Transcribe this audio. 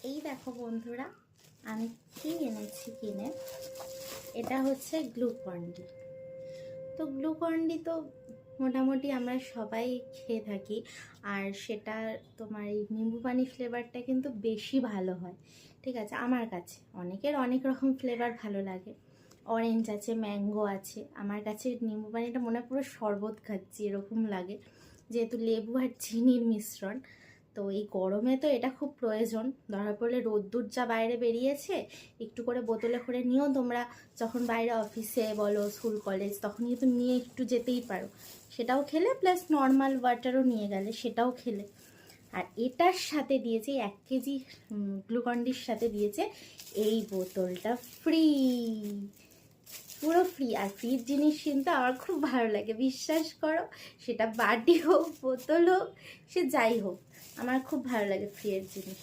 এই দেখো বন্ধুরা, আমি কি এনেছি কিনে। এটা হচ্ছে গ্লুকন-ডি। তো গ্লুকন-ডি তো মোটামুটি আমরা সবাই খেয়ে থাকি, আর সেটা তোমার এই নিম্বু পানি ফ্লেভারটা কিন্তু বেশি ভালো হয়। ঠিক আছে, আমার কাছে অনেকের অনেক রকম ফ্লেভার ভালো লাগে। অরেঞ্জ আছে, ম্যাঙ্গো আছে, আমার কাছে নিম্বু পানিটা মনে হয় পুরো শরবত খাচ্ছি এরকম লাগে, যেহেতু লেবু আর চিনির মিশ্রণ। তো এই গরমে তো এটা খুব প্রয়োজন। ধরা পড়লে রোদ্দুর যা বাইরে বেরিয়েছে, একটু করে বোতলে করে নিও তোমরা। যখন বাইরে অফিসে বলো, স্কুল কলেজ, তখন কিন্তু নিয়ে একটু যেতেই পারো। সেটাও খেলে, প্লাস নর্মাল ওয়াটারও নিয়ে গেলে সেটাও খেলে। আর এটার সাথে দিয়েছে 1 কেজি গ্লুকন-ডির সাথে দিয়েছে এই বোতলটা ফ্রি, পুরো ফ্রি। আর ফ্রির জিনিস কিন্তু আমার খুব ভালো লাগে, বিশ্বাস করো। সেটা বাটি হোক, বোতল হোক, সে যাই হোক, আমার খুব ভালো লাগে ফ্রিয়ের জিনিস।